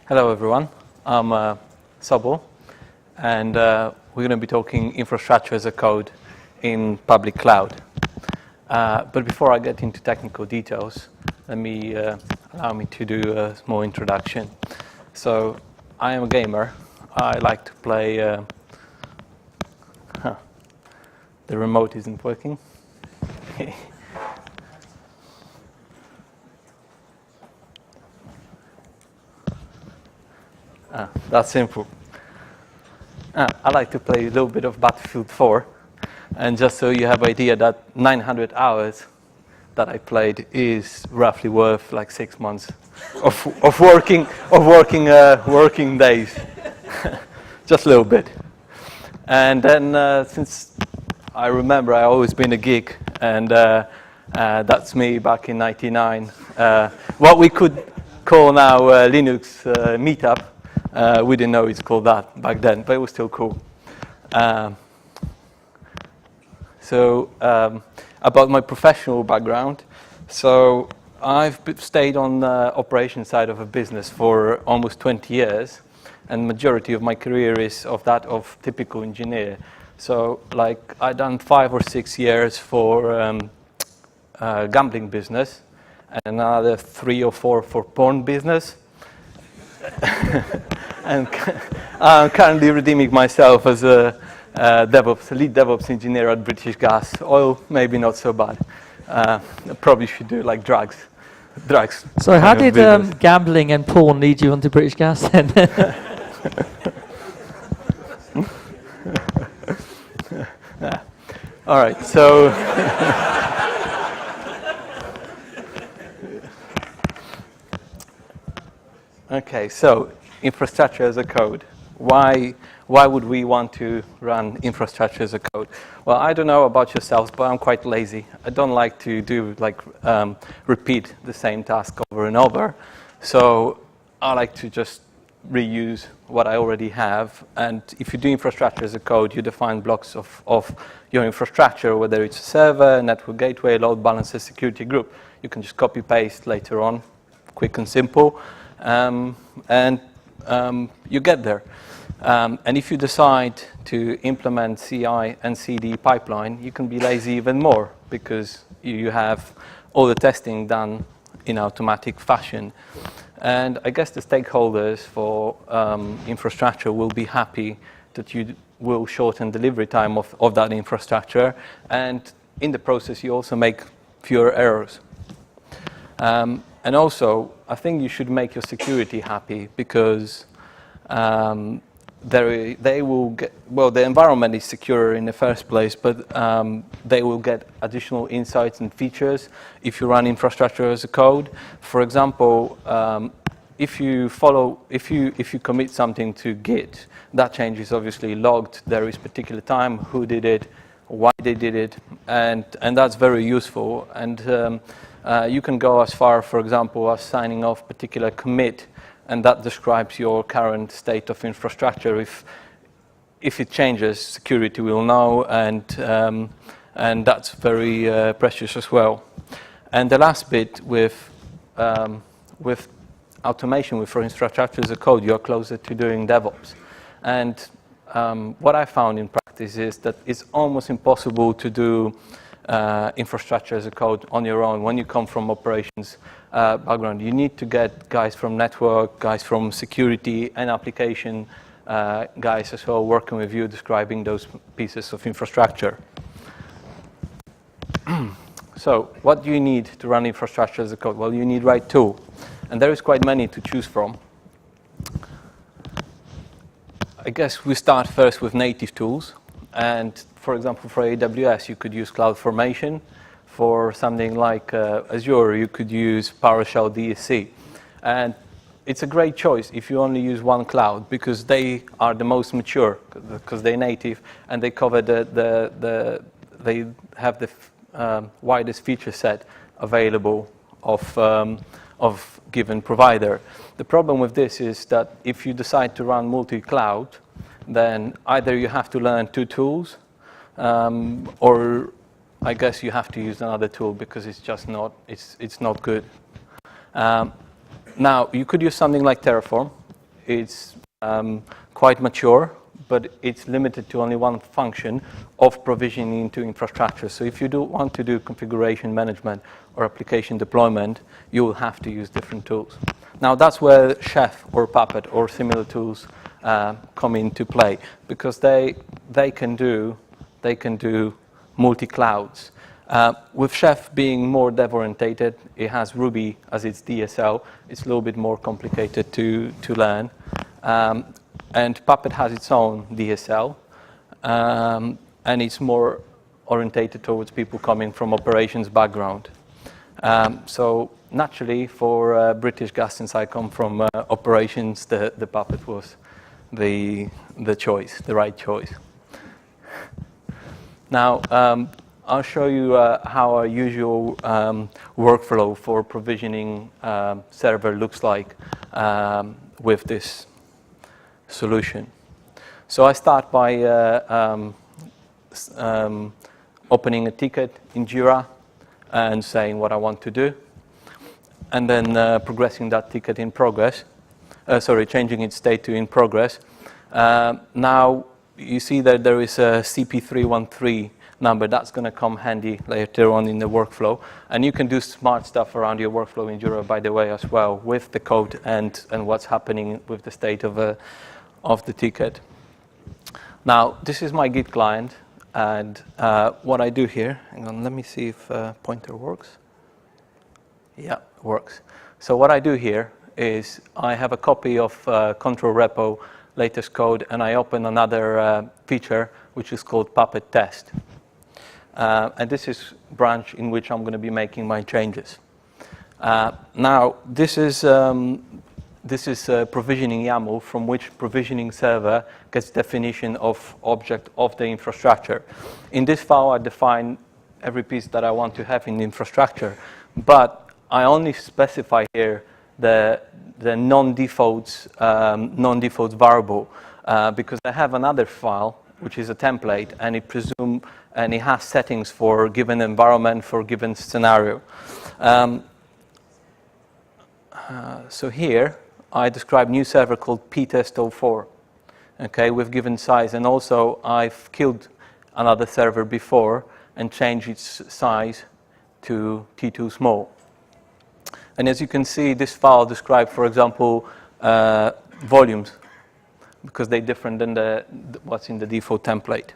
Hello everyone, I'm SoboL, and we're going to be talking infrastructure as a code in public cloud. But before I get into technical details, allow me to do a small introduction. So I am a gamer. I like to play. The remote isn't working. That's simple. I like to play a little bit of Battlefield 4, and just so you have an idea, that 900 hours that I played is roughly worth like 6 months of working days, just a little bit. And then since I remember, I always been a geek, and that's me back in '99. What we could call now Linux meetup. We didn't know it's called that back then, but it was still cool. About my professional background. So I've stayed on the operations side of a business for almost 20 years, and the majority of my career is of that of typical engineer. So like I've done 5 or 6 years for gambling business, and another 3 or 4 for porn business. And I'm currently redeeming myself as a lead DevOps engineer at British Gas. Oil, maybe not so bad. Probably should do like drugs. So how did gambling and porn lead you onto British Gas then? All right, so okay, so infrastructure as a code. Why would we want to run infrastructure as a code? Well, I don't know about yourselves, but I'm quite lazy. I don't like to do repeat the same task over and over. So I like to just reuse what I already have. And if you do infrastructure as a code, you define blocks of your infrastructure, whether it's a server, network gateway, load balancer, security group. You can just copy paste later on, quick and simple. You get there. And if you decide to implement CI and CD pipeline, you can be lazy even more because you have all the testing done in automatic fashion. And I guess the stakeholders for infrastructure will be happy that you will shorten delivery time of that infrastructure. And in the process, you also make fewer errors. And also, I think you should make your security happy because they will get, well, the environment is secure in the first place, but they will get additional insights and features if you run infrastructure as a code. For example, if you commit something to Git, that change is obviously logged. There is particular time, who did it, why they did it, and that's very useful. And you can go as far, for example, as signing off particular commit, and that describes your current state of infrastructure. If it changes, security will know, and that's very precious as well. And the last bit with automation, with infrastructure as a code, you're closer to doing DevOps. And what I found in practice is that it's almost impossible to do infrastructure as a code on your own when you come from operations background. You need to get guys from network, guys from security and application guys as well working with you, describing those pieces of infrastructure. So what do you need to run infrastructure as a code? Well, you need right tool, and there is quite many to choose from. I guess we start first with native tools. And for example, for AWS, you could use CloudFormation. For something like Azure, you could use PowerShell DSC. And it's a great choice if you only use one cloud because they are the most mature because they're native and they cover they have the widest feature set available of given provider. The problem with this is that if you decide to run multi-cloud, then either you have to learn 2 tools, or I guess you have to use another tool because it's just not, it's not good. Now, you could use something like Terraform. it's quite mature, but it's limited to only one function of provisioning into infrastructure. So if you do want to do configuration management or application deployment, you will have to use different tools. Now that's where Chef or Puppet or similar tools come into play, because they can do multi-clouds. With Chef being more dev-orientated, it has Ruby as its DSL. It's a little bit more complicated to learn. And Puppet has its own DSL, and it's more orientated towards people coming from operations background. So naturally, for British Gas, since I come from operations, the Puppet was the choice, the right choice. Now, I'll show you how our usual workflow for provisioning server looks like with this solution. So I start by opening a ticket in Jira and saying what I want to do, and then progressing that ticket in progress. Changing its state to in progress. Now you see that there is a CP313 number that's going to come handy later on in the workflow, and you can do smart stuff around your workflow in Jira, by the way, as well, with the code and what's happening with the state of the ticket. Now this is my Git client, and what I do here, hang on, let me see if pointer works. Yeah, it works. So what I do here is I have a copy of control repo latest code, and I open another feature which is called Puppet Test. And this is branch in which I'm going to be making my changes. Now this is provisioning YAML from which provisioning server gets definition of object of the infrastructure. In this file, I define every piece that I want to have in the infrastructure, but I only specify here the non-default variable because I have another file which is a template, and it has settings for a given environment, for a given scenario. So here I describe new server called ptest04, okay, with given size, and also I've killed another server before and changed its size to T2 small. And as you can see, this file describes, for example, volumes, because they're different than what's in the default template.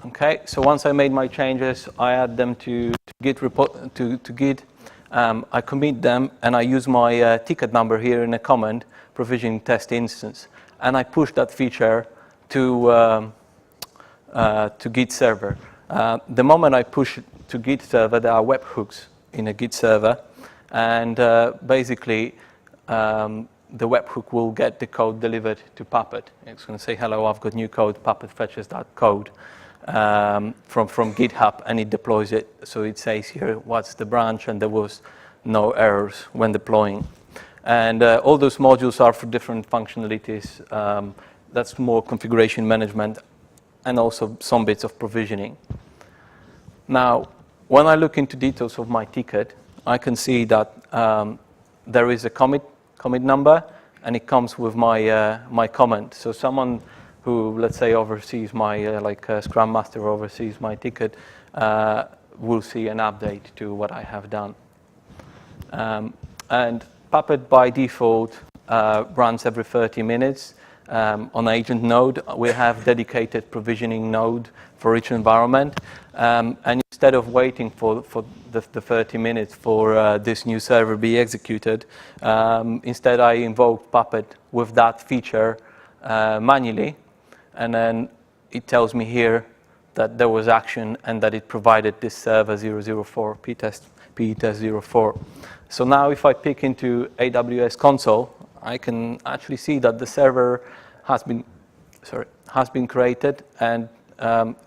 Okay, so once I made my changes, I add them to Git report to Git. I commit them, and I use my ticket number here in a command, provisioning test instance, and I push that feature to Git server. The moment I push it to Git server, there are webhooks in a Git server, and basically the webhook will get the code delivered to Puppet. It's going to say, hello, I've got new code. Puppet fetches that code from GitHub, and it deploys it. So it says here what's the branch, and there was no errors when deploying. And all those modules are for different functionalities. That's more configuration management and also some bits of provisioning. Now, when I look into details of my ticket, I can see that there is a commit number, and it comes with my comment. So someone who, let's say, oversees my, like Scrum Master oversees my ticket, will see an update to what I have done. And Puppet by default runs every 30 minutes. On agent node, we have dedicated provisioning node for each environment. And instead of waiting for the 30 minutes for this new server be executed, instead I invoke Puppet with that feature manually. And then it tells me here that there was action and that it provided this server 004, ptest04. So now if I pick into AWS console, I can actually see that the server has been created, and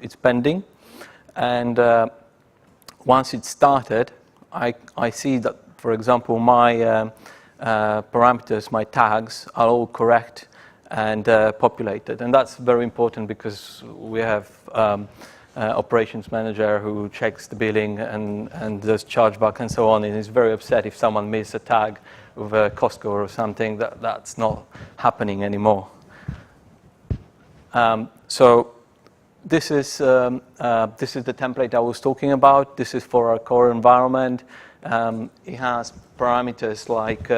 it's pending. And once it's started, I see that, for example, my parameters, my tags are all correct and populated. And that's very important because we have operations manager who checks the billing and does chargeback and so on, and is very upset if someone misses a tag with a Costco or something. That's not happening anymore. So this is the template I was talking about. This is for our core environment. It has parameters like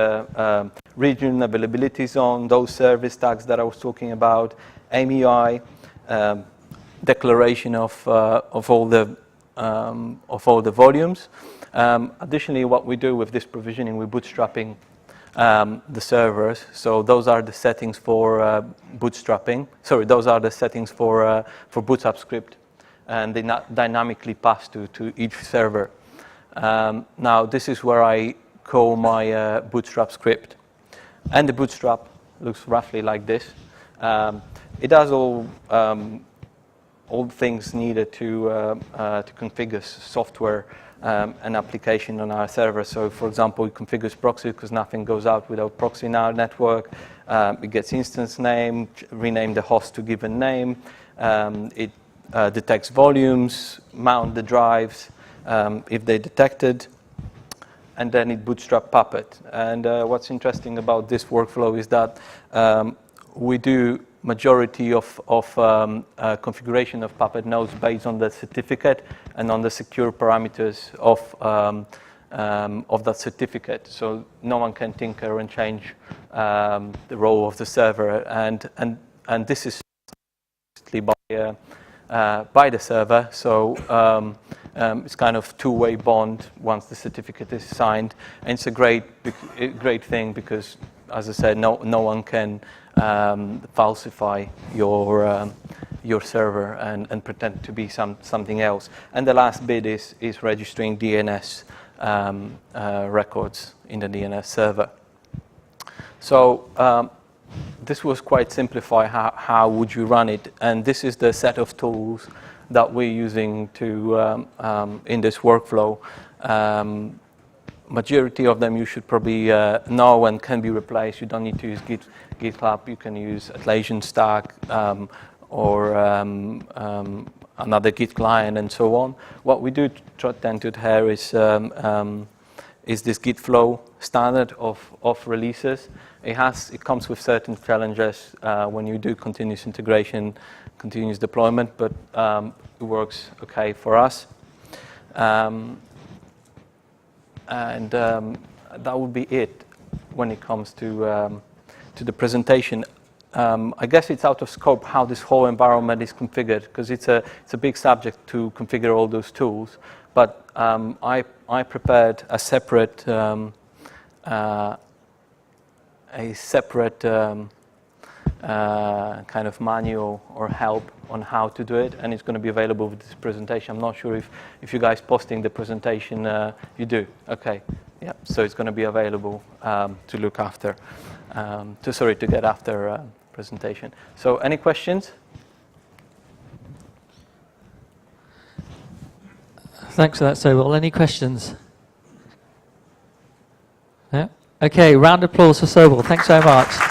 region, availability zone, those service tags that I was talking about, AMI, declaration of all the volumes. Additionally, what we do with this provisioning, we're bootstrapping the servers. So those are the settings for bootstrapping. Sorry, those are the settings for Bootstrap script, and they not dynamically pass to each server. Now this is where I call my Bootstrap script, and the Bootstrap looks roughly like this. It does all things needed to configure software and application on our server. So, for example, it configures proxy because nothing goes out without proxy in our network. It gets instance name, rename the host to given name. It detects volumes, mount the drives if they detected, and then it bootstrap Puppet. And what's interesting about this workflow is that we do majority of configuration of Puppet nodes based on the certificate and on the secure parameters of that certificate. So no one can tinker and change the role of the server, and this is by the server. So it's kind of two-way bond once the certificate is signed, and it's a great thing because, as I said, no one can falsify your server and pretend to be something else. And the last bit is registering DNS records in the DNS server. So this was quite simplified. How would you run it? And this is the set of tools that we're using to in this workflow. Majority of them you should probably know and can be replaced. You don't need to use GitLab. You can use Atlassian Stack or another Git client and so on. What we do tend to adhere is this Git flow standard of releases. It comes with certain challenges when you do continuous integration, continuous deployment, but it works okay for us. And that would be it when it comes to the presentation. I guess it's out of scope how this whole environment is configured, because it's a big subject to configure all those tools. But I prepared a separate kind of manual or help on how to do it, and it's going to be available with this presentation. I'm not sure if you guys posting the presentation, you do. Okay, yeah. So it's going to be available to look after, to get after presentation. So any questions? Thanks for that, SoboL. Any questions? Yeah. Okay. Round of applause for SoboL. Thanks so much.